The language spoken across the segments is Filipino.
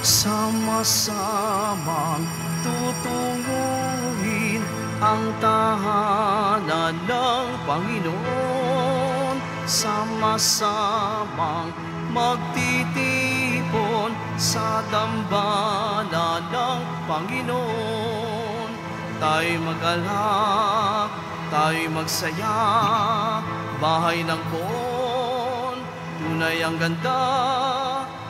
Sama-samang tutunguhin ang tahanan ng Panginoon. Sama-samang magtitipon sa dambana ng Panginoon. Tayo'y mag-alak, tayo'y magsaya, bahay ng poon, tunay ang ganda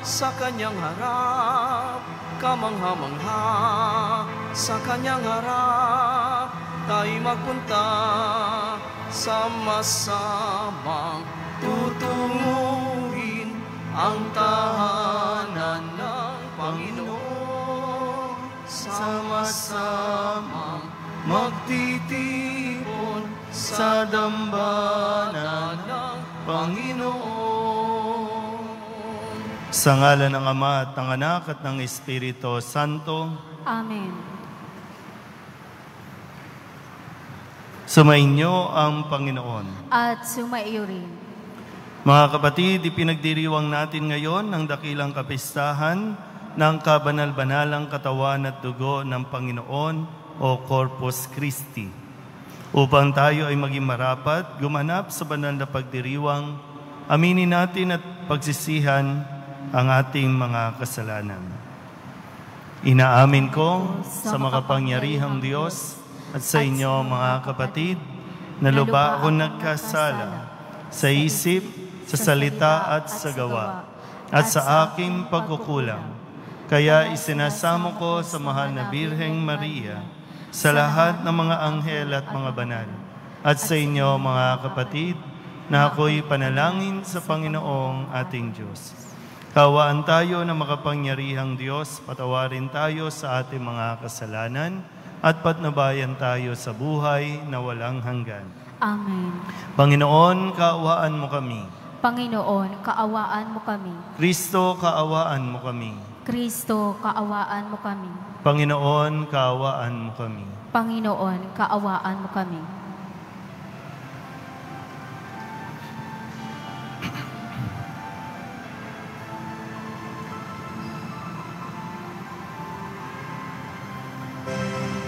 sa kanyang harap, kamangha-mangha sa kanyang harap. Tayo'y magpunta, sama-samang tutunguhin ang tahanan ng Panginoon. Sama-samang magtitipon sa dambana ng Panginoon. Sa ngalan ng Ama at ng Anak at ng Espiritu Santo. Amen. Sumainyo ang Panginoon. At sumaiyo rin. Mga kapatid, ipinagdiriwang natin ngayon ang dakilang kapistahan ng kabanal-banalang katawan at dugo ng Panginoon o Corpus Christi. Upang tayo ay maging marapat, gumanap sa banal na pagdiriwang, aminin natin at pagsisihan ang ating mga kasalanan. Inaamin ko sa makapangyarihang Diyos at sa inyo mga kapatid, na lubha ako nagkasala sa isip, sa salita at sa gawa, at sa aking pagkukulang. Kaya isinasamo ko sa mahal na Birheng Maria, sa lahat ng mga anghel at mga banal, at sa inyo mga kapatid, na ako'y panalangin sa Panginoong ating Diyos. Kawaan tayo na makapangyarihang Diyos, patawarin tayo sa ating mga kasalanan, at patnubayan tayo sa buhay na walang hanggan. Amen. Panginoon, kaawaan mo kami. Panginoon, kaawaan mo kami. Kristo, kaawaan mo kami. Kristo, kaawaan mo kami. Panginoon, kaawaan mo kami. Panginoon, kaawaan mo kami.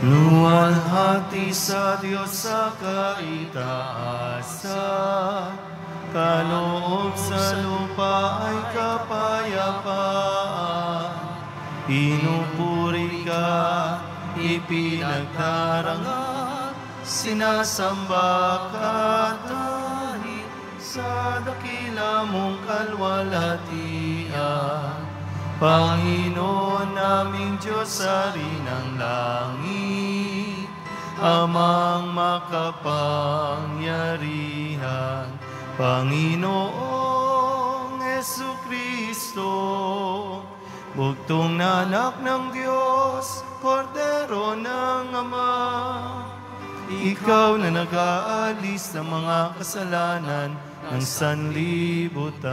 Luwalhati sa Diyos sa kaitaasan, kaloob sa lupa ay kapayapaan. Pinupuri ka, ipinagdarangal, sinasamba ka dahil sa dakila mong kalwalhatian. Panginoon naming Diyos, Hari ng langit, Amang makapangyarihan, Panginoong Jesucristo, bugtong na anak ng Diyos, Kordero ng Ama. Ikaw na nag-aalis ng mga kasalanan ng sanlibutan.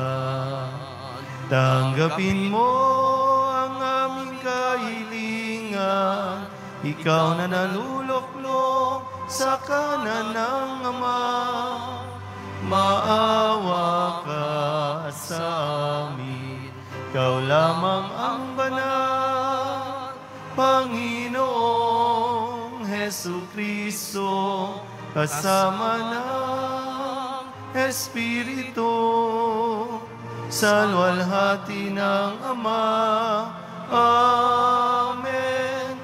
Tanggapin mo ang aming kahilingan, ikaw na naluluklok sa kanan ng Ama. Maawa ka sa amin, ikaw lamang ang banal, Panginoong Jesucristo, kasama ng Espiritu, sa luwalhati ng Ama. Amen.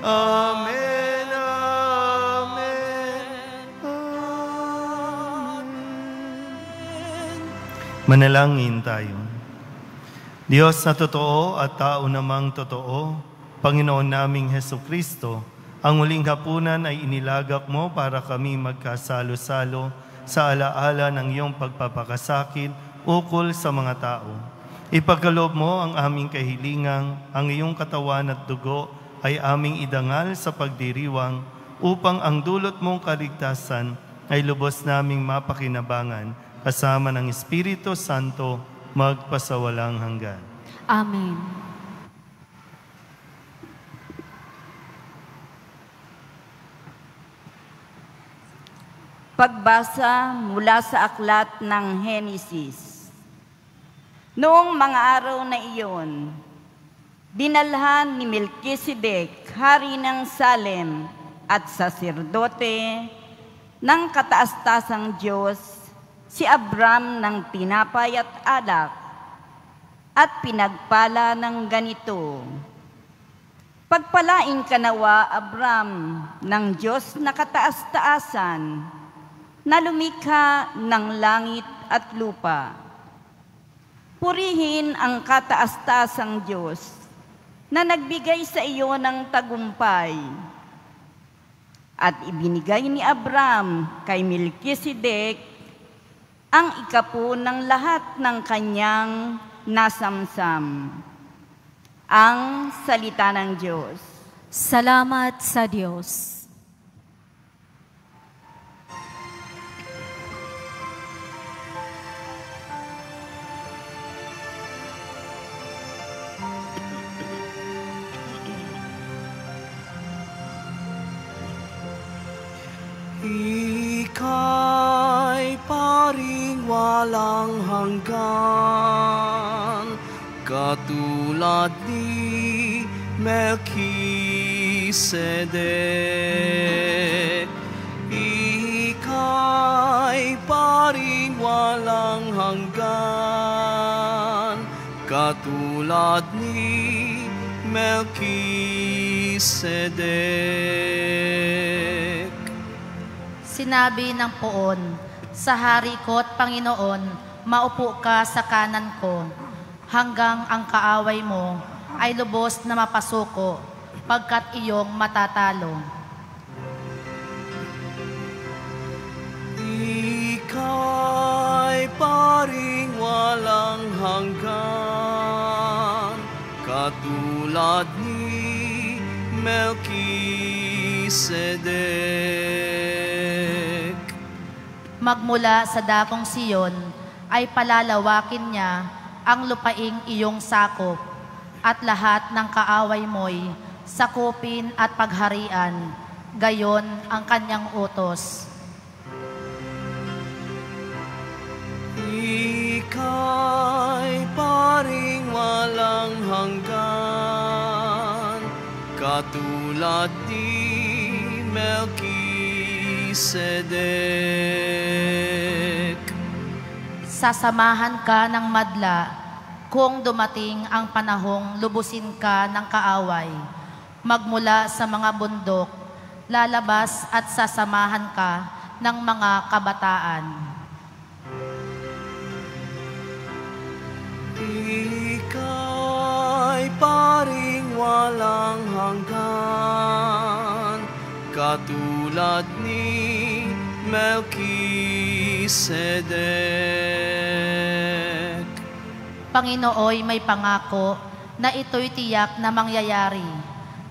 Amen. Amen. Amen. Manalangin tayo. Diyos na totoo at tao namang totoo, Panginoon naming Jesucristo, ang muling hapunan ay inilagak mo para kami magkasalo-salo sa alaala ng iyong pagpapakasakit ukol sa mga tao. Ipagkaloob mo ang aming kahilingang, ang iyong katawan at dugo ay aming idangal sa pagdiriwang upang ang dulot mong kaligtasan ay lubos naming mapakinabangan kasama ng Espiritu Santo magpasawalang hanggan. Amen. Pagbasa mula sa aklat ng Henesis. Noong mga araw na iyon, dinalhan ni Melkisedek, hari ng Salem at saserdote ng kataas-tasang Diyos, si Abram ng tinapay at alak, at pinagpala ng ganito: Pagpalain ka nawa, Abram, ng Diyos na kataas-taasan, na lumikha ng langit at lupa. Purihin ang kataas-taasang Diyos na nagbigay sa iyo ng tagumpay. At ibinigay ni Abram kay Melkisedek ang ikapu ng lahat ng kanyang nasamsam. Ang salita ng Diyos. Salamat sa Diyos. Ika'y paring walang hanggan, katulad ni Melkisedek. Ika'y paring walang hanggan, katulad ni Melkisedek. Sinabi ng poon, sa hari ko't Panginoon, maupo ka sa kanan ko, hanggang ang kaaway mo ay lubos na mapasuko, pagkat iyong matatalo. Ika'y paring walang hanggan, katulad ni Melkisedek. Magmula sa dakong Siyon ay palalawakin niya ang lupaing iyong sakop, at lahat ng kaaway mo'y sakupin at pagharian, gayon ang kanyang utos. Ika'y paring walang hanggan, katulad ni Melkisedek. Sasamahan ka ng madla kung dumating ang panahong lubusin ka ng kaaway. Magmula sa mga bundok, lalabas at sasamahan ka ng mga kabataan. Ika'y paring walang hanggan, katulad ni Melkisedek. Panginooy may pangako na ito'y tiyak na mangyayari.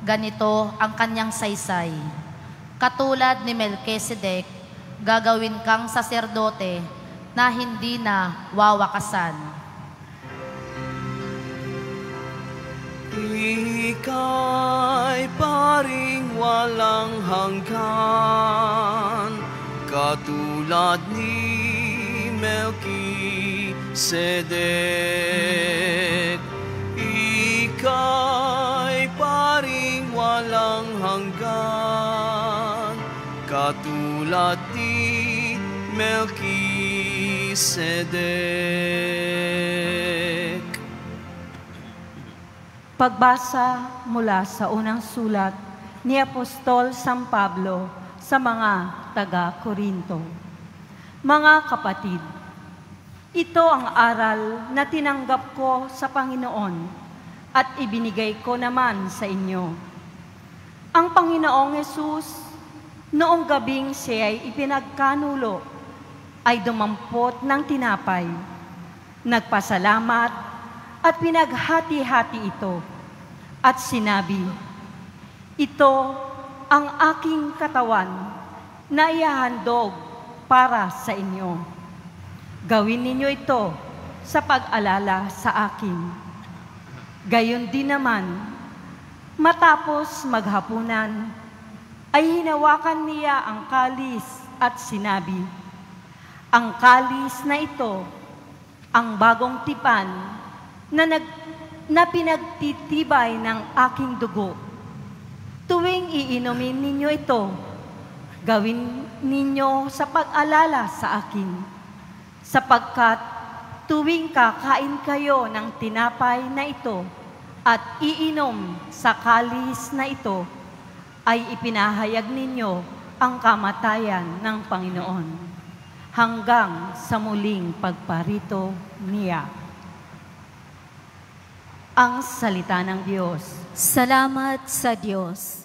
Ganito ang kanyang saysay. Katulad ni Melkisedek, gagawin kang saserdote na hindi na wawakasan. Ika'y paring walang hanggan, katulad ni Melkisedek. Ika'y paring walang hanggan, katulad ni Melkisedek. Pagbasa mula sa unang sulat ni Apostol San Pablo sa mga taga-Korinto. Mga kapatid, ito ang aral na tinanggap ko sa Panginoon at ibinigay ko naman sa inyo. Ang Panginoong Hesus, noong gabing siya'y ipinagkanulo, ay dumampot ng tinapay, nagpasalamat, at pinaghati-hati ito, at sinabi, "Ito ang aking katawan na ihahandog para sa inyo. Gawin ninyo ito sa pag-alala sa akin." Gayon din naman, matapos maghapunan, ay hinawakan niya ang kalis at sinabi, "Ang kalis na ito, ang bagong tipan na na pinagtitibay ng aking dugo. Tuwing iinumin ninyo ito, gawin ninyo sa pag-alala sa akin, sapagkat tuwing kakain kayo ng tinapay na ito at iinom sa kalis na ito, ay ipinahayag ninyo ang kamatayan ng Panginoon hanggang sa muling pagparito niya. Ang salita ng Diyos. Salamat sa Diyos.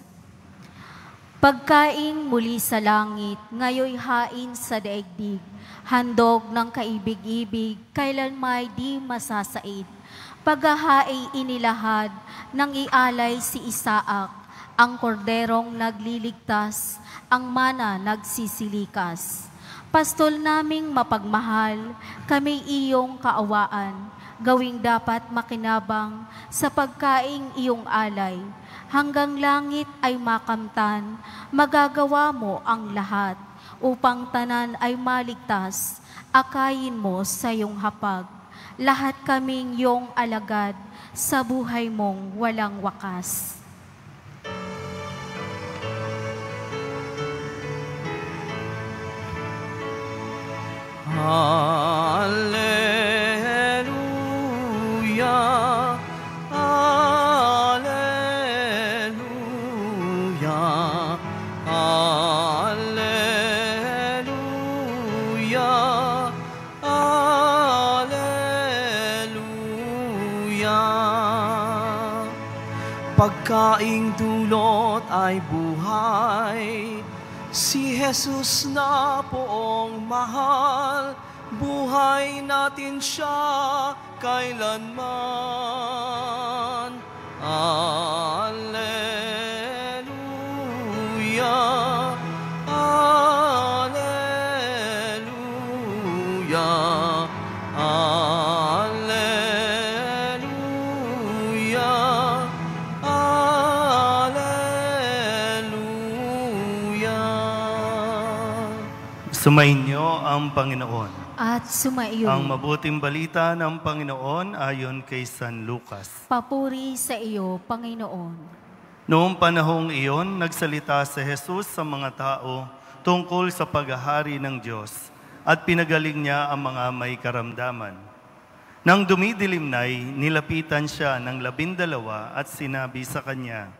Pagkaing muli sa langit, ngayoy hain sa daigdig, handog ng kaibig-ibig, kailanmay di masasaid. Paghahaay inilahad, nang ialay si Isaak, ang korderong nagliligtas, ang mana nagsisilikas. Pastol naming mapagmahal, kami iyong kaawaan, gawing dapat makinabang sa pagkaing iyong alay. Hanggang langit ay makamtan, magagawa mo ang lahat, upang tanan ay maligtas, akayin mo sa iyong hapag. Lahat kaming iyong alagad, sa buhay mong walang wakas. Hallelujah, Hallelujah, Hallelujah, Hallelujah. Pagkaing dulot ay buhay, si Jesus na poong mahal, buhay natin siya kailanman. Alleluia, Alleluia, Alleluia, Alleluia. Sumainyo ang Panginoon. At sumaiyo. Ang mabuting balita ng Panginoon ayon kay San Lucas. Papuri sa iyo, Panginoon. Noong panahong iyon, nagsalita si Jesus sa mga tao tungkol sa paghahari ng Diyos at pinagaling niya ang mga may karamdaman. Nang dumidilim na'y, nilapitan siya ng 12 at sinabi sa kanya,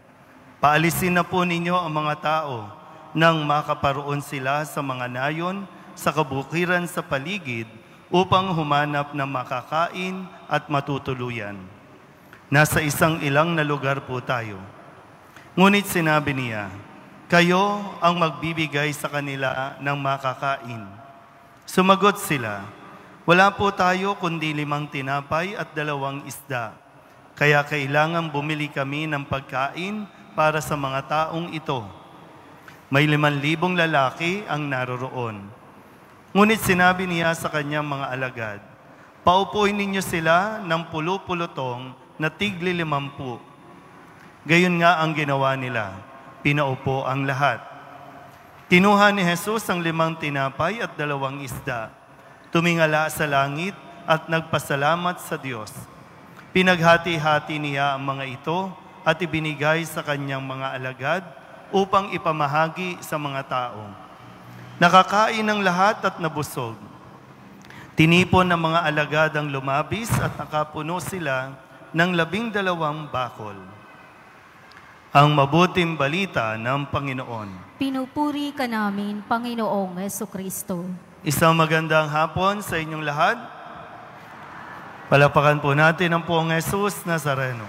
"Paalisin na po ninyo ang mga tao nang makaparoon sila sa mga nayon sa kabukiran sa paligid upang humanap ng makakain at matutuluyan. Nasa isang ilang na lugar po tayo." Ngunit sinabi niya, "Kayo ang magbibigay sa kanila ng makakain." Sumagot sila, "Wala po tayo kundi 5 tinapay at 2 isda. Kaya kailangan bumili kami ng pagkain para sa mga taong ito. May 5,000 lalaki ang naroroon." Ngunit sinabi niya sa kanyang mga alagad, "Paupuin ninyo sila ng pulu-pulutong na tigli 50. Gayon nga ang ginawa nila, pinaupo ang lahat. Kinuha ni Jesus ang 5 tinapay at 2 isda, tumingala sa langit at nagpasalamat sa Diyos. Pinaghati-hati niya ang mga ito at ibinigay sa kanyang mga alagad upang ipamahagi sa mga tao. Nakakain ng lahat at nabusog. Tinipon ng mga alagad ang lumabis at nakapuno sila ng 12 bakol. Ang mabuting balita ng Panginoon. Pinupuri ka namin, Panginoong Jesucristo. Isang magandang hapon sa inyong lahat. Palapakan po natin ang Poong Jesus Nazareno.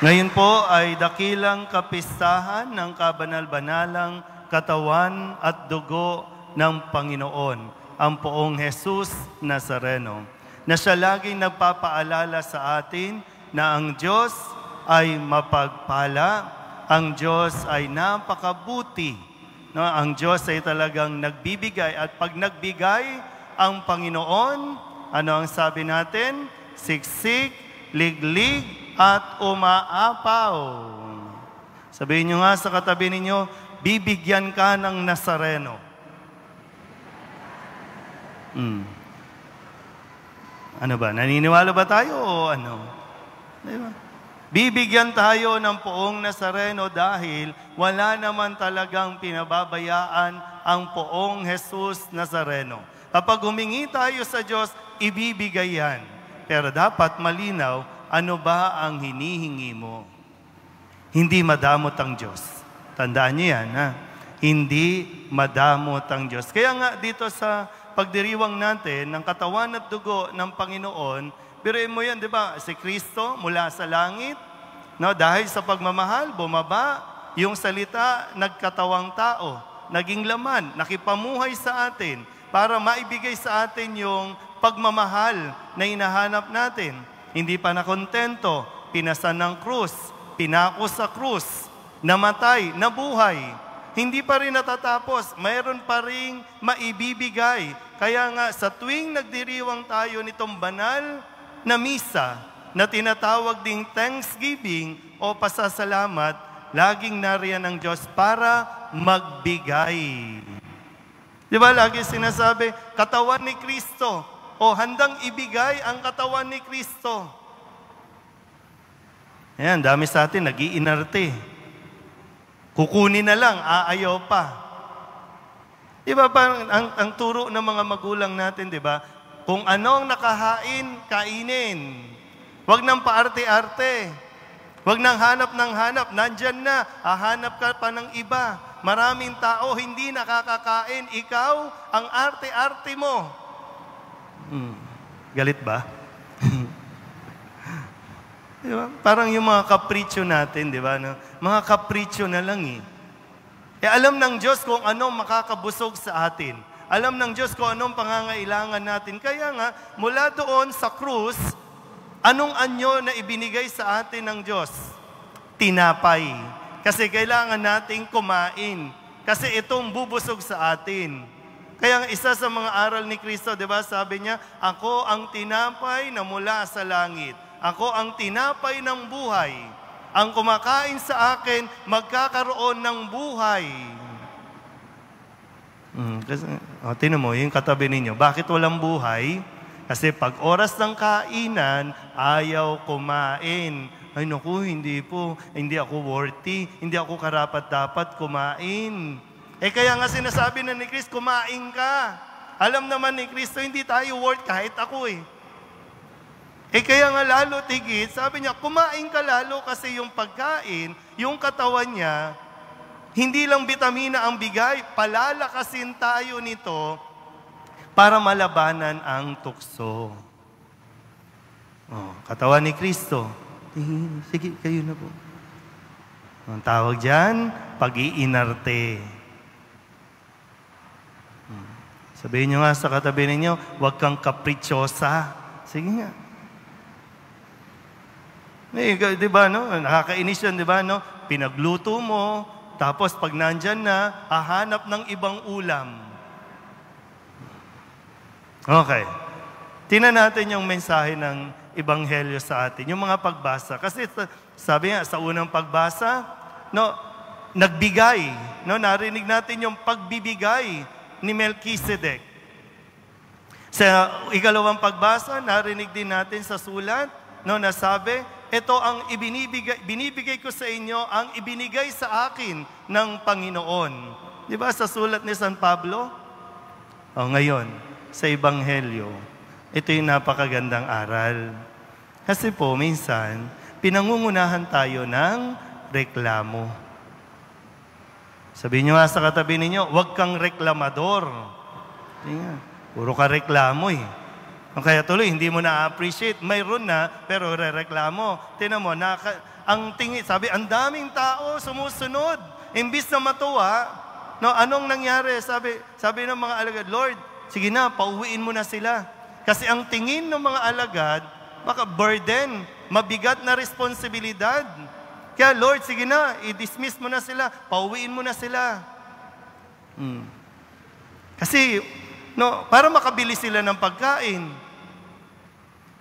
Ngayon po ay dakilang kapistahan ng kabanal-banalang katawan at dugo ng Panginoon, ang Poong Jesus Nazareno, na siya laging nagpapaalala sa atin na ang Diyos ay mapagpala, ang Diyos ay napakabuti. No? Ang Diyos ay talagang nagbibigay, at pag nagbigay ang Panginoon, ano ang sabi natin? Siksik, liglig, at umaapaw. Sabihin nyo nga sa katabi ninyo, bibigyan ka ng Nazareno. Ano ba? Naniniwala ba tayo o ano? Diba? Bibigyan tayo ng poong Nazareno dahil wala naman talagang pinababayaan ang poong Jesus Nazareno. Kapag humingi tayo sa Diyos, ibibigay yan. Pero dapat malinaw, ano ba ang hinihingi mo? Hindi madamot ang Diyos. Tandaan niyo yan, ha? Hindi madamot ang Diyos. Kaya nga dito sa pagdiriwang natin ng katawan at dugo ng Panginoon, biruin mo yan, di ba? Si Kristo mula sa langit, no? Dahil sa pagmamahal, bumaba, yung salita, nagkatawang tao, naging laman, nakipamuhay sa atin, para maibigay sa atin yung pagmamahal na hinahanap natin. Hindi pa nakontento, pinasan ng krus, pinako sa krus, namatay, nabuhay. Hindi pa rin natatapos, mayroon pa rin maibibigay. Kaya nga sa tuwing nagdiriwang tayo nitong banal na misa na tinatawag ding Thanksgiving o pasasalamat, laging nariyan ang Diyos para magbigay. Di ba lagi sinasabi, katawan ni Kristo o handang ibigay ang katawan ni Kristo. Ayan, dami sa atin nag-iinarte. Kukunin na lang, aayaw pa. Di ba parang ang turo ng mga magulang natin, di ba? Kung anong nakahain, kainin. Huwag nang paarte-arte. Huwag nang hanap ng hanap. Nandyan na, hahanap ka pa ng iba. Maraming tao hindi nakakakain. Ikaw, ang arte-arte mo. Galit ba? Diba? Parang yung mga kapritsyo natin, di ba? No? Mga kapritsyo na lang eh. Alam ng Diyos kung ano makakabusog sa atin. Alam ng Diyos kung anong pangangailangan natin. Kaya nga, mula doon sa krus, anong anyo na ibinigay sa atin ng Diyos? Tinapay. Kasi kailangan nating kumain. Kasi itong bubusog sa atin. Kaya isa sa mga aral ni Kristo, di ba, sabi niya, ako ang tinapay na mula sa langit. Ako ang tinapay ng buhay. Ang kumakain sa akin, magkakaroon ng buhay. Tinan mo, yung katabi ninyo, bakit walang buhay? Kasi pag oras ng kainan, ayaw kumain. Ay naku, hindi po, hindi ako worthy, hindi ako karapat-dapat kumain. Kaya nga sinasabi na ni Kristo, kumain ka. Alam naman ni Kristo, hindi tayo worth kahit ako kaya nga lalo tigit, sabi niya, kumain ka lalo kasi yung pagkain, yung katawan niya, hindi lang bitamina ang bigay, palalakasin tayo nito para malabanan ang tukso. Katawan ni Kristo. Sige, kayo na po. Ang tawag dyan, pag-iinarte. Sabihin nyo nga sa katabi ninyo, huwag kang kapritsosa. Sige nga. Di ba, no? Nakakainis yun, di ba, no? Pinagluto mo, tapos pag nandyan na, hahanap ng ibang ulam. Okay. Tingnan natin yung mensahe ng Ebanghelyo sa atin, yung mga pagbasa. Kasi sabi nga, sa unang pagbasa, no, nagbigay. No? Narinig natin yung pagbibigay ni Melchizedek. Sa ikalawang pagbasa, narinig din natin sa sulat, no, nasabi, ito ang binibigay ko sa inyo, ang ibinigay sa akin ng Panginoon. Di ba sa sulat ni San Pablo? Ngayon, sa Ebanghelyo, ito yung napakagandang aral. Kasi po, minsan, pinangungunahan tayo ng reklamo. Sabihin nyo nga sa katabi ninyo, huwag kang reklamador. Puro ka reklamo Kaya tuloy, hindi mo na-appreciate. Mayroon na, pero re-reklamo. Tingnan mo, ang tingin, sabi, ang daming tao sumusunod. Imbis na matuwa, no, anong nangyari? Sabi ng mga alagad, Lord, sige na, pauwiin mo na sila. Kasi ang tingin ng mga alagad, baka burden, mabigat na responsibilidad. Kaya Lord, sige na, i-dismiss mo na sila, pauwiin mo na sila. Kasi, no, para makabili sila ng pagkain.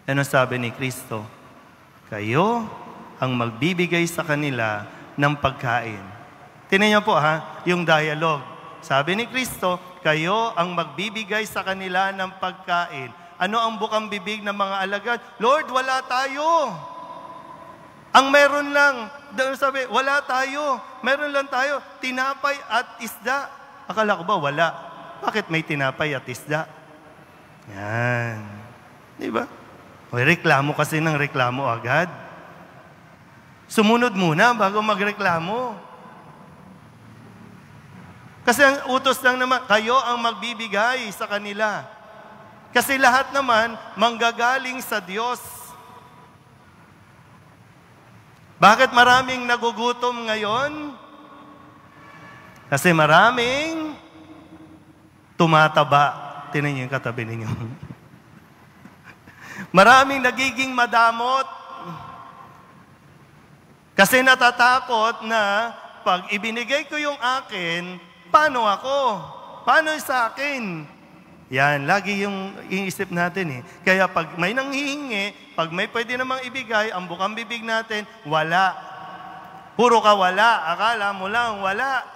Ano sabi ni Kristo? Kayo ang magbibigay sa kanila ng pagkain. Tingnan niyo po yung dialogue. Sabi ni Kristo, kayo ang magbibigay sa kanila ng pagkain. Ano ang bukang bibig ng mga alagad? Lord, wala tayo. Ang meron lang, sabi, wala tayo. Meron lang tayo, tinapay at isda. Akala ko ba, wala. Bakit may tinapay at isda? Yan. Di ba? May reklamo kasi ng reklamo agad. Sumunod muna bago magreklamo. Kasi ang utos lang naman, kayo ang magbibigay sa kanila. Kasi lahat naman manggagaling sa Diyos. Bakit maraming nagugutom ngayon? Kasi maraming tumataba. Tingnan niyo yung katabi ninyo. Maraming nagiging madamot. Kasi natatakot na pag ibinigay ko yung akin, paano ako? Paano sa akin? Yan, lagi yung iisip natin eh. Kaya pag may nanghihingi, pag may pwede namang ibigay, ang bukang bibig natin, wala. Puro ka wala. Akala mo lang, wala.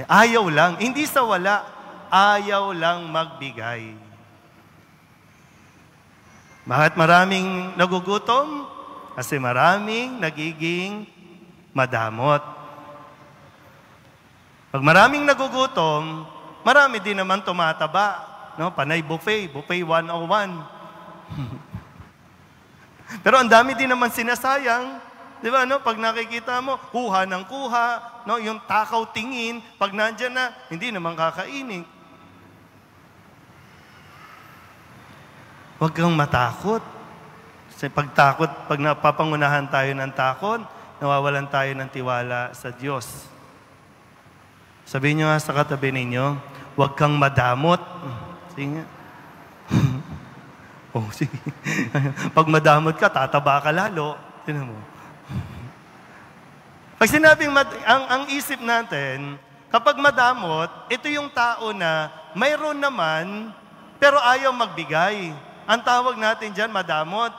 Ayaw lang. Hindi sa wala, ayaw lang magbigay. Bakit maraming nagugutom? Kasi maraming nagiging madamot. Pag maraming nagugutom, marami din naman tumataba. No? Panay buffet, buffet 101. Pero ang dami din naman sinasayang. Di ba, no? Pag nakikita mo, kuha ng kuha, no? Yung takaw tingin, pag nandyan na, hindi naman kakainin. Huwag kang matakot. Kasi pag napapangunahan tayo ng takot, nawawalan tayo ng tiwala sa Diyos. Sabihin nyo nga sa katabi ninyo, huwag kang madamot. Sige nga. Oh, sige. Pag madamot ka, tataba ka lalo. Tinan mo. Pag sinabing, ang isip natin, kapag madamot, ito yung tao na mayroon naman, pero ayaw magbigay. Ang tawag natin dyan, madamot.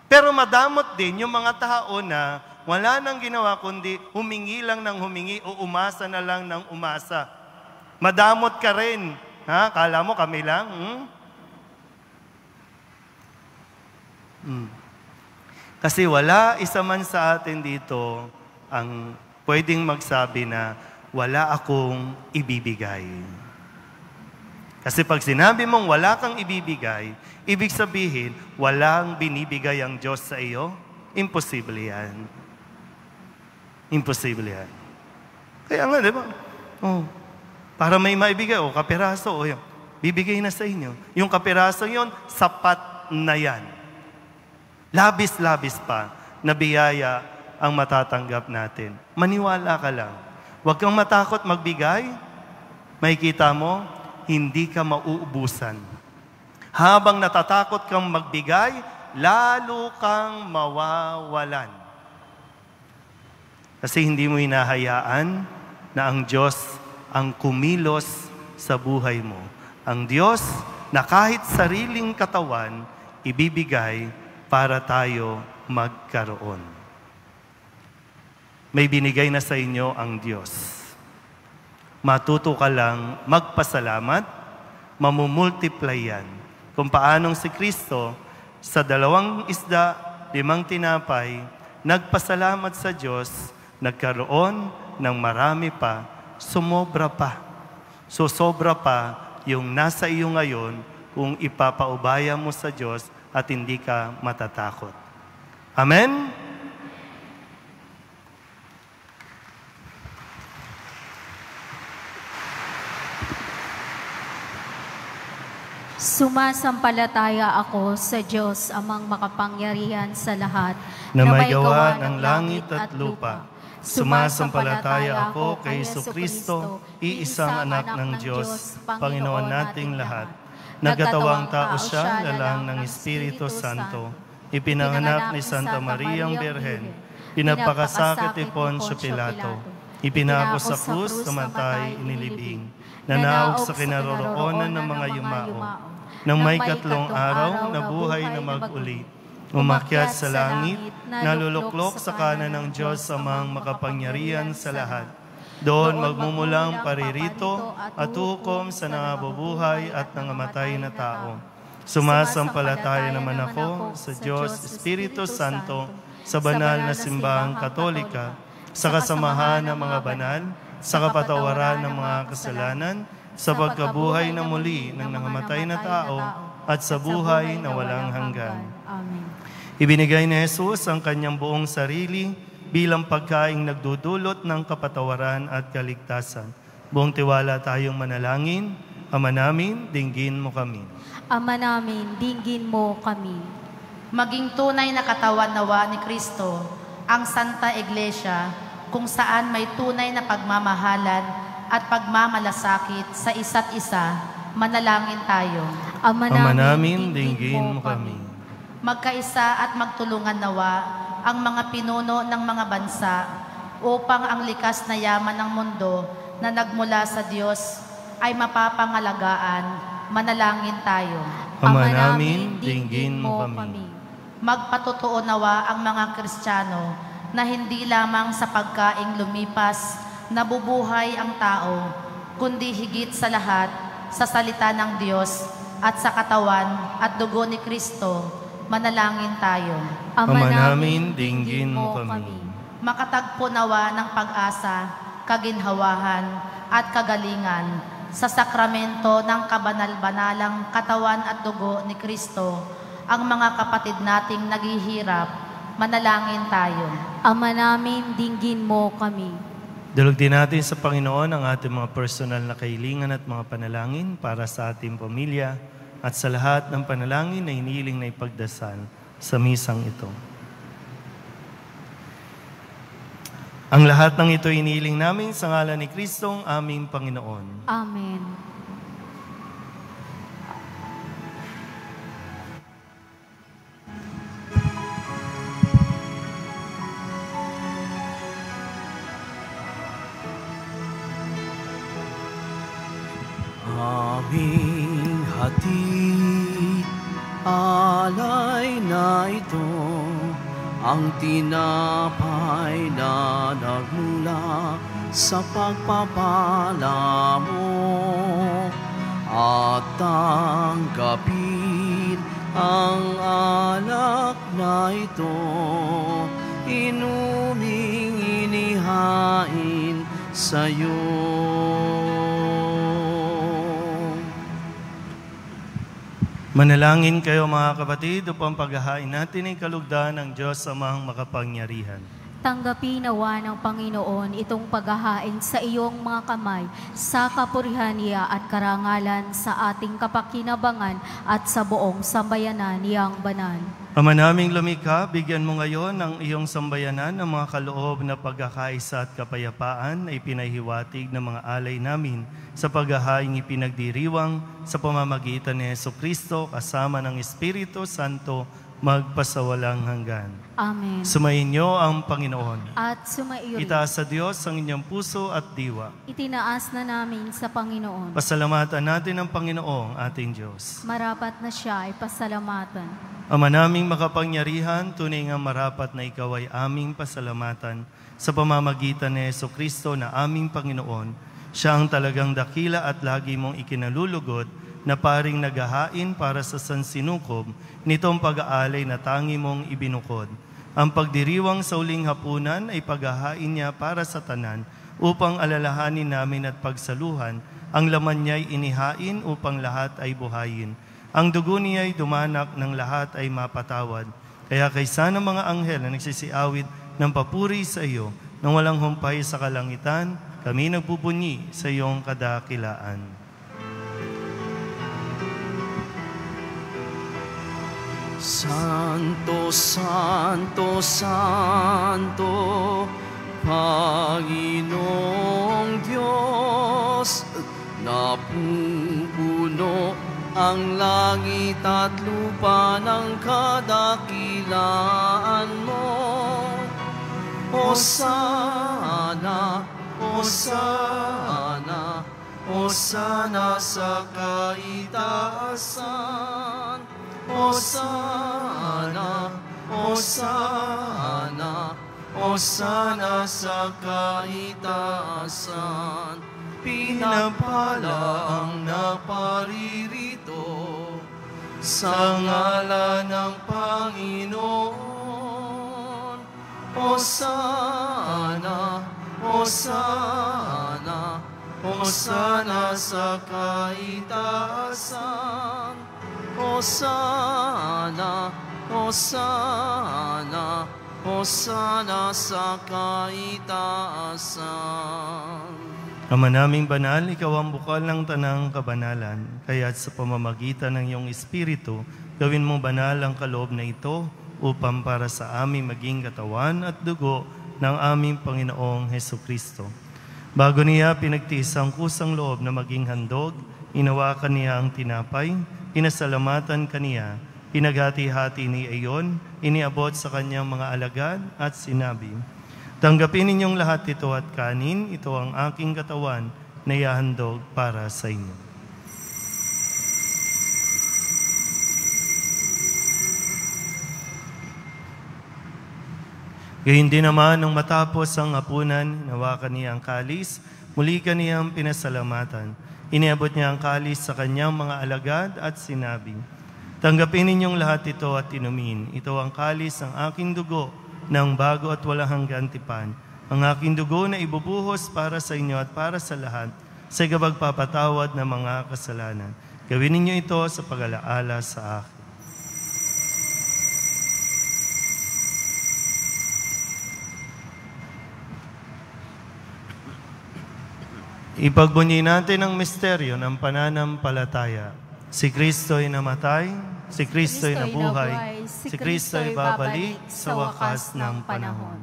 Pero madamot din yung mga tao na wala nang ginawa kundi humingi lang ng humingi o umasa na lang ng umasa. Madamot ka rin. Ha? Kala mo kami lang? Kasi wala isa man sa atin dito ang pwedeng magsabi na wala akong ibibigay. Kasi pag sinabi mong wala kang ibibigay, ibig sabihin, walang binibigay ang Diyos sa iyo? Imposible yan. Imposible yan. Kaya nga, di ba? Oh, para may maibigay, kapiraso, yun, bibigay na sa inyo. Yung kapiraso yon, sapat na yan. Labis-labis pa na biyaya ang matatanggap natin. Maniwala ka lang. Huwag kang matakot magbigay. Makikita mo, hindi ka mauubusan. Habang natatakot kang magbigay, lalo kang mawawalan. Kasi hindi mo hinahayaan na ang Diyos ang kumilos sa buhay mo. Ang Diyos na kahit sariling katawan, ibibigay para tayo magkaroon. May binigay na sa inyo ang Diyos. Matuto ka lang magpasalamat, mamumultiply yan. Kung paanong si Kristo sa 2 isda, 5 tinapay, nagpasalamat sa Diyos, nagkaroon ng marami pa, sumobra pa. So sobra pa yung nasa iyo ngayon kung ipapaubaya mo sa Diyos at hindi ka matatakot. Amen? Sumasampalataya ako sa Diyos amang makapangyarihan sa lahat, na may gawa ng langit at lupa. Sumasampalataya ako kay Jesucristo, iisang anak ng Diyos, Panginoon nating lahat. Nagkatawang tao siya, lalang ng Espiritu Santo. Ipinanganak ni Santa Mariang Birhen. Pinapakasakit ni Poncio Pilato. Ipinako sa krus, namatay, inilibing. Nanaog sa kinaroroonan ng mga yumao. Nang may 3 araw, nabuhay na mag-uli. Umakyat sa langit, naluluklok sa kanan ng Diyos amang makapangyarihan sa lahat. Doon magmumulang paririto at hukom sa nangabubuhay at nangamatay na tao. Sumasampalataya naman ako sa Diyos Espiritu Santo, sa banal na simbahang katolika, sa kasamahan ng mga banal, sa kapatawaran ng mga kasalanan, sa pagkabuhay na muli ng nangamatay na tao, at sa buhay na walang hanggan. Amen. Ibinigay ni Jesus ang kanyang buong sarili bilang pagkaing nagdudulot ng kapatawaran at kaligtasan. Buong tiwala tayong manalangin. Ama namin, dinggin mo kami. Ama namin, dinggin mo kami. Maging tunay na katawan nawa ni Kristo ang Santa Iglesia, kung saan may tunay na pagmamahalan at pagmamalasakit sa isa't isa. Manalangin tayo. Ama namin, dinggin mo kami. Magkaisa at magtulungan nawa ang mga pinuno ng mga bansa upang ang likas na yaman ng mundo na nagmula sa Diyos ay mapapangalagaan. Manalangin tayo. Ama namin, dinggin mo kami. Magpatotoo nawa ang mga Kristiyano na hindi lamang sa pagkaing lumipas nabubuhay ang tao, kundi higit sa lahat sa salita ng Diyos at sa katawan at dugo ni Kristo. Manalangin tayo. Ama namin, dinggin mo kami. Makatagpo nawa ng pag-asa, kaginhawahan at kagalingan sa sakramento ng kabanal-banalang katawan at dugo ni Kristo, ang mga kapatid nating naghihirap. Manalangin tayo. Ama namin, dinggin mo kami. Dalog din natin sa Panginoon ang ating mga personal na kahilingan at mga panalangin para sa ating pamilya at sa lahat ng panalangin na hinihiling na ipagdasal sa misang ito. Ang lahat ng ito hinihiling namin sa ngalan ni Kristong aming Panginoon. Amen. Aming hati, alay na ito, ang tinapay na nagmula sa pagpapala mo, at tanggapin ang alak na ito, inuming inihain sa'yo. Manalangin kayo mga kapatid upang paghahain natin ay kalugdan ng Diyos Amang makapangyarihan. Tanggapin nawa ng Panginoon itong paghahain sa iyong mga kamay sa kapurihan niya at karangalan sa ating kapakinabangan at sa buong sambayanan niyang banal. Ama naming lumikha, bigyan mo ngayon ng iyong sambayanan ng mga kaloob na pagkakaisa at kapayapaan na ipinahiwatig ng mga alay namin sa paghahaing ipinagdiriwang sa pamamagitan ni Jesucristo kasama ng Espiritu Santo magpasawalang hanggan. Amen. Sumainyo ang Panginoon. At sumaiyo rin. Itaas sa Diyos ang inyong puso at diwa. Itinaas na namin sa Panginoon. Pasalamatan natin ang Panginoong ating Diyos. Marapat na siya ay pasalamatan. Ama naming makapangyarihan, tunay nga marapat na ikaw ay aming pasalamatan sa pamamagitan ni Jesucristo na aming Panginoon. Siya ang talagang dakila at lagi mong ikinalulugod na paring naghahain para sa sansinukob nitong pag-aalay na tangi mong ibinukod. Ang pagdiriwang sa uling hapunan ay paghahain niya para sa tanan upang alalahanin namin at pagsaluhan. Ang laman niya'y inihain upang lahat ay buhayin. Ang dugo niya'y dumanak ng lahat ay mapatawad. Kaya kaysa ng mga anghel na nagsisiawit ng papuri sa iyo, nang walang humpay sa kalangitan, kami nagpupuni sa iyong kadakilaan. Santo, Santo, Santo, Panginoong Diyos, napupuno ang langit at lupa ng kadakilaan mo. Hosana, Hosana, Hosana sa kaitaasan. Hosana, Hosana, Hosana sa kaitaasan, pinagpala ang naparirito sa ngalan ng Panginoon. Hosana, Hosana, Hosana sa kaitaasan. Hosana, Hosana, Hosana sa kaitaasan. Ama naming banal, ikaw ang bukal ng tanang kabanalan, kaya't sa pamamagitan ng iyong Espiritu, gawin mo banal ang kaloob na ito upang para sa aming maging katawan at dugo ng aming Panginoong Hesukristo. Bago niya pinagtiis ang kusang loob na maging handog, inawakan niya ang tinapay, pinasalamatan kaniya, pinaghati-hati ni iyon, iniabot sa kanyang mga alagad at sinabi, tanggapin ninyong lahat ito at kanin, ito ang aking katawan na ihahandog para sa inyo. Gayun din naman nung matapos ang hapunan, nawakan niya ang kalis, muli kaniyang pinasalamatan. Iniabot niya ang kalis sa kanyang mga alagad at sinabi, tanggapin ninyong lahat ito at inumin. Ito ang kalis ng aking dugo ng bago at walang hanggang tipan. Ang aking dugo na ibubuhos para sa inyo at para sa lahat sa ikapagpapatawad ng mga kasalanan. Gawin ninyo ito sa pag-alaala sa akin. Ipagbunyi natin ang misteryo ng pananampalataya. Si Kristo'y namatay, si Kristo'y nabuhay, si Kristo'y babalik sa wakas ng panahon.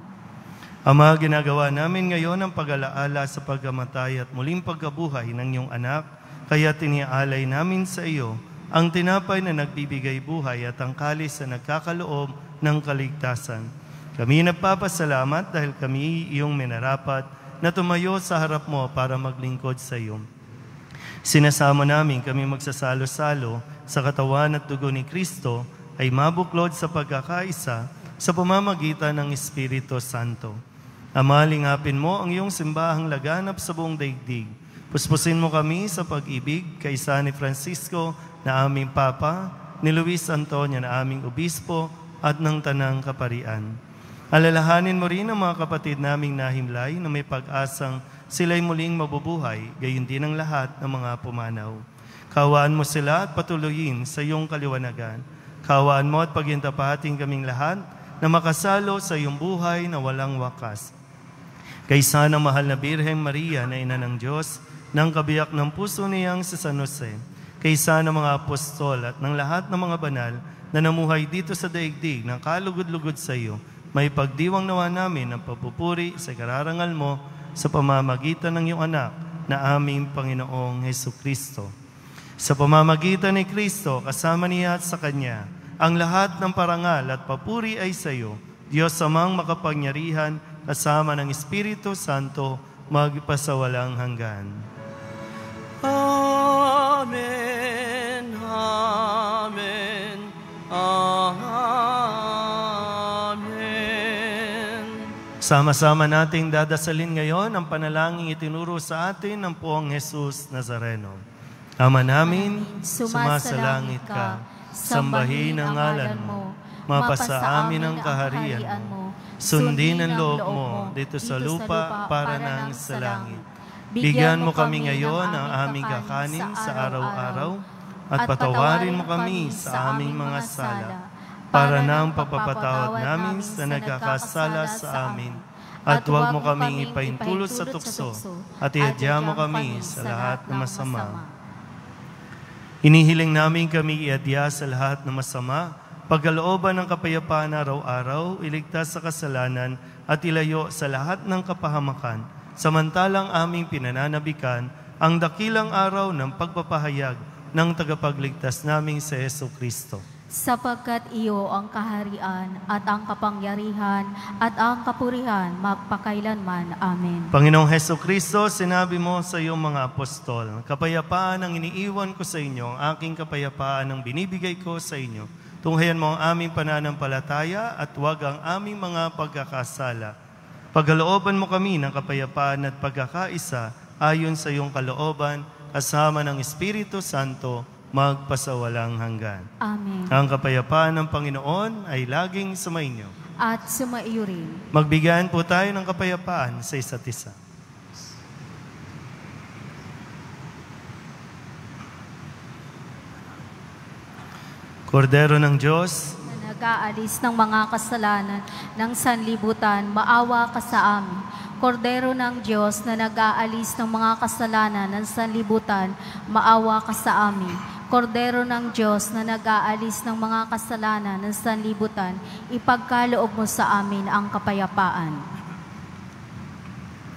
Ama, ginagawa namin ngayon ang pag-alaala sa pagkamatay at muling pagkabuhay ng iyong anak, kaya tiniaalay namin sa iyo ang tinapay na nagbibigay buhay at ang kalis na nagkakaloob ng kaligtasan. Kami nagpapasalamat dahil kami iyong minarapat na tumayo sa harap mo para maglingkod sa iyo. Sinasama namin kami magsasalo-salo sa katawan at dugo ni Kristo ay mabuklod sa pagkakaisa sa pamamagitan ng Espiritu Santo. Ama, lingapin mo ang iyong simbahang laganap sa buong daigdig. Puspusin mo kami sa pag-ibig kaysa ni Francisco na aming Papa, ni Luis Antonio na aming Obispo at ng Tanang Kaparian. Alalahanin mo rin ang mga kapatid naming nahimlay na may pag-asang sila'y muling mabubuhay, gayon din ang lahat ng mga pumanaw. Kawaan mo sila at patuloyin sa iyong kaliwanagan. Kawaan mo at pagintapating kaming lahat na makasalo sa iyong buhay na walang wakas. Kaysa ng mahal na Birheng Maria na ina ng Diyos, ng kabiyak ng puso niyang si San Jose, kaysa ng mga apostol at ng lahat ng mga banal na namuhay dito sa daigdig ng kalugod-lugod sa iyo, may pagdiwang nawa namin ang papupuri sa kararangal mo sa pamamagitan ng iyong anak na aming Panginoong Hesukristo. Sa pamamagitan ni Kristo, kasama niya at sa Kanya, ang lahat ng parangal at papuri ay sa iyo, Diyos amang makapangyarihan, kasama ng Espiritu Santo, magpasawalang hanggan. Amen, Amen, Amen. Sama-sama nating dadasalin ngayon ang panalangin itinuro sa atin ng Poong Jesus Nazareno. Ama namin, sumasalangit ka, sambahin ang ngalan mo, mapasa amin ang kaharian mo, sundin ang loob mo dito sa lupa para nang sa langit. Bigyan mo kami ngayon ang aming kakanin sa araw-araw at patawarin mo kami sa aming mga sala para nang pagpapatawad namin sa nagkakasala sa amin. At huwag mo kaming ipaintulot sa tukso at iadya mo kami sa lahat ng masama. Inihiling namin kami iadya sa lahat ng masama, pagkalooban ng kapayapaan araw-araw, iligtas sa kasalanan at ilayo sa lahat ng kapahamakan, samantalang aming pinananabikan ang dakilang araw ng pagpapahayag ng tagapagligtas naming si Jesucristo. Sapagkat iyo ang kaharian at ang kapangyarihan at ang kapurihan magpakailanman. Amen. Panginoong Jesucristo, sinabi mo sa iyong mga apostol, kapayapaan ang iniiwan ko sa inyo, ang aking kapayapaan ang binibigay ko sa inyo. Tunghayan mo ang aming pananampalataya at huwag ang aming mga pagkakasala. Pagkalooban mo kami ng kapayapaan at pagkakaisa ayon sa iyong kalooban, kasama ng Espiritu Santo, magpasawalang hanggan. Amen. Ang kapayapaan ng Panginoon ay laging sumainyo. At sumaiyo rin. Magbigayan po tayo ng kapayapaan sa isa't isa. Kordero ng Diyos, Na nag-aalis ng mga kasalanan ng sanlibutan, maawa ka sa amin. Kordero ng Diyos na nag-aalis ng mga kasalanan ng sanlibutan, maawa ka sa amin. Kordero ng Diyos na nag-aalis ng mga kasalanan ng sanlibutan, ipagkaloob mo sa amin ang kapayapaan.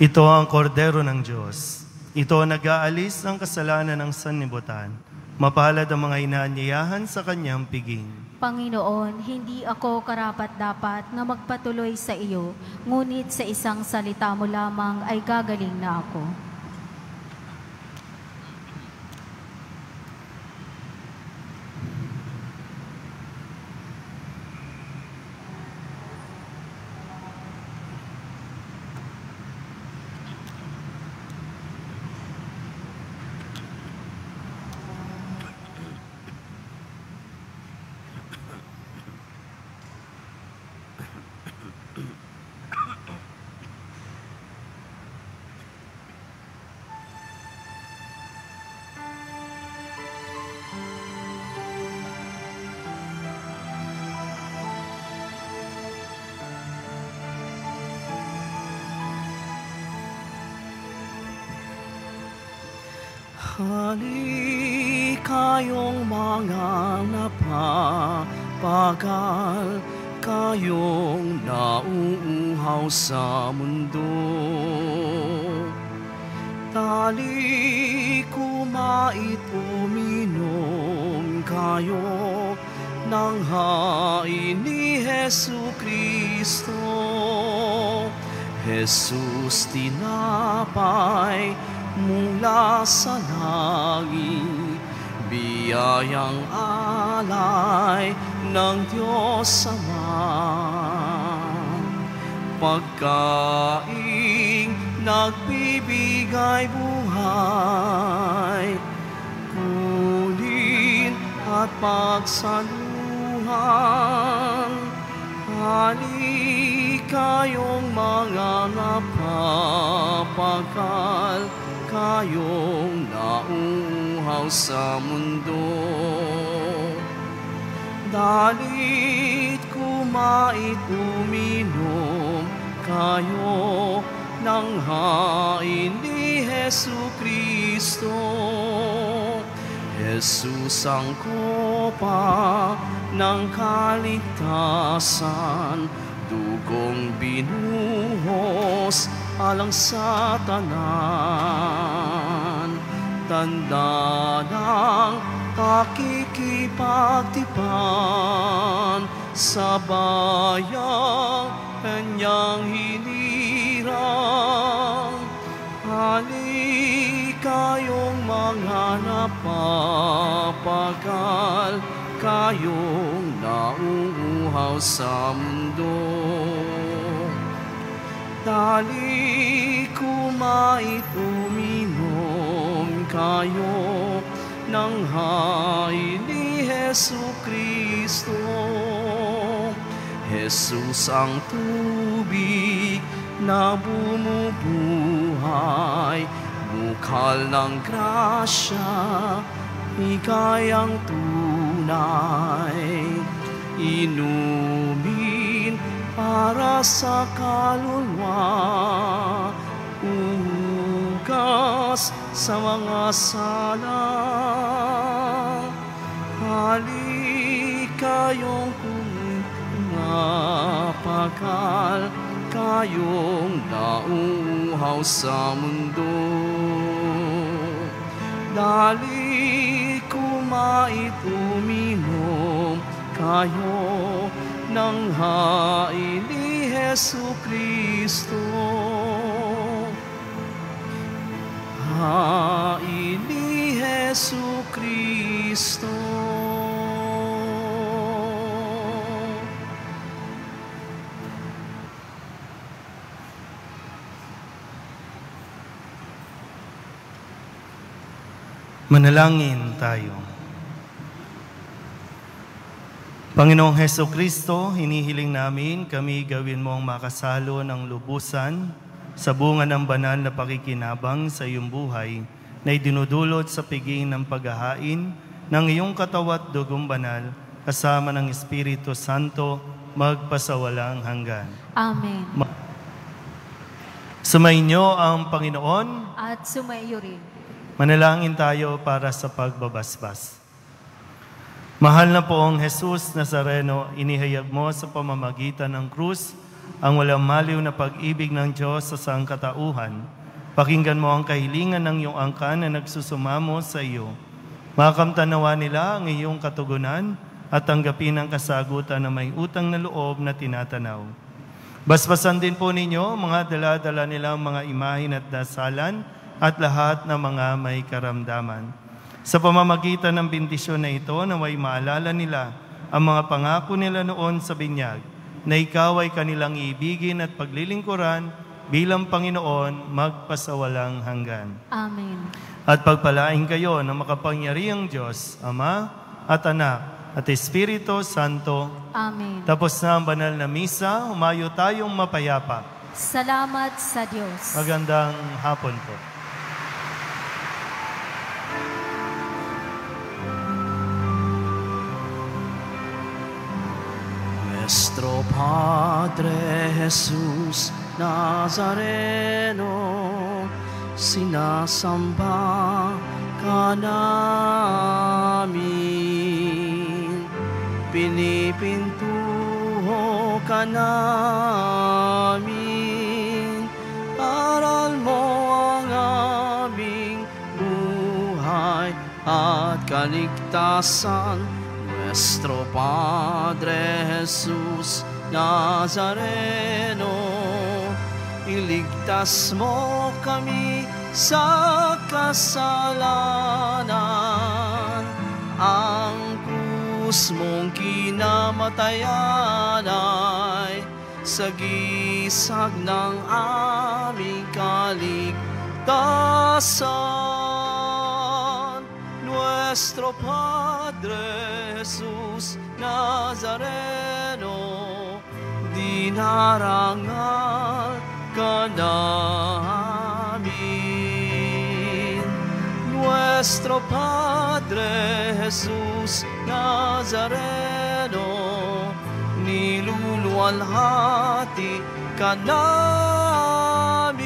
ito ang Kordero ng Diyos. Ito ang nag-aalis ng kasalanan ng sanlibutan. Mapalad ang mga inaanyayahan sa kanyang piging. Panginoon, hindi ako karapat-dapat na magpatuloy sa iyo, ngunit sa isang salita mo lamang ay gagaling na ako. Hali kayong mga napapagal, kayong nauuhaw sa mundo. Tali kumait uminom kayo ng hain ni Jesu Kristo. Jesus tinapay mula sa langit, biyayang alay ng Diyos Ama. Pagkaing nagbibigay buhay, kunin at pagsaluhan. Hali kayong mga napapagal, kayong nauuhaw sa mundo. Dalit kumait uminom kayo ng hain ni Jesu Kristo. Jesus ang kopa ng kaligtasan, dugong binuhos alang sa tanan. Tanda ng pakikipagtipan sa bayang kanyang hinirang. Hali kayong mga napapagal, kayong nauuhaw sa mundo. Dali kumait uminom kayo ng hain ni Jesu Kristo. Jesus ang tubig na bumubuhay, bukal ng grasya, higayang tunay. Inumin para sa kaluluwa, ugas sa mga sala. Hali kayong napagal, kayong nauuhaw sa mundo. Dali kumait uminom kayo ng hain ni Jesu Kristo. Hain ni Jesu Kristo. Manalangin tayo. Panginoong Heso Kristo, hinihiling namin kami gawin mo ang makasalo ng lubusan sa bunga ng banal na pakikinabang sa iyong buhay na idinudulot sa piging ng paghahain ng iyong katawat dugong banal kasama ng Espiritu Santo magpasawalang hanggan. Amen. Sumainyo ang Panginoon. At sumaiyo rin. Manalangin tayo para sa pagbabasbas. Mahal na poong Jesus Nazareno, inihayag mo sa pamamagitan ng krus ang walang maliw na pag-ibig ng Diyos sa sangkatauhan. Pakinggan mo ang kahilingan ng iyong angkan na nagsusumamo sa iyo. Makamtanawa nila ang iyong katugunan at tanggapin ang kasagutan na may utang na loob na tinatanaw. Basbasan din po ninyo mga dala-dala nilang mga imahin at dasalan at lahat ng mga may karamdaman. Sa pamamagitan ng bendisyon na ito, naway maalala nila ang mga pangako nila noon sa binyag, na ikaw ay kanilang iibigin at paglilingkuran bilang Panginoon magpasawalang hanggan. Amen. At pagpalain kayo ng makapangyarihang Diyos, Ama at Anak at Espiritu Santo. Amen. Tapos na ang banal na misa, humayo tayong mapayapa. Salamat sa Diyos. Magandang hapon po. Nuestro Padre Jesus Nazareno, sinasamba ka namin, pinipintuho ka namin, aral mo ang aming buhay at kaligtasan. Nuestro Padre Jesus Nazareno, iligtas mo kami sa kasalanan. Ang krus mong kinamatayan ay sagisag ng aming kaligtasan. Nuestro Padre Jesus Nazareno, dinarangal ka namin. Nuestro Padre Jesus Nazareno, niluluwalhati ka namin.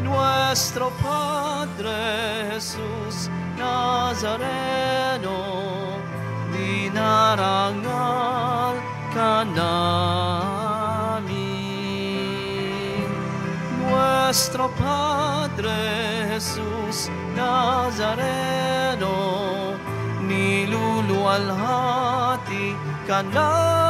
Nuestro Padre Jesus Nazareno, dinarangal ka namin. Nuestro Padre Jesus Nazareno, niluluwalhati ka namin.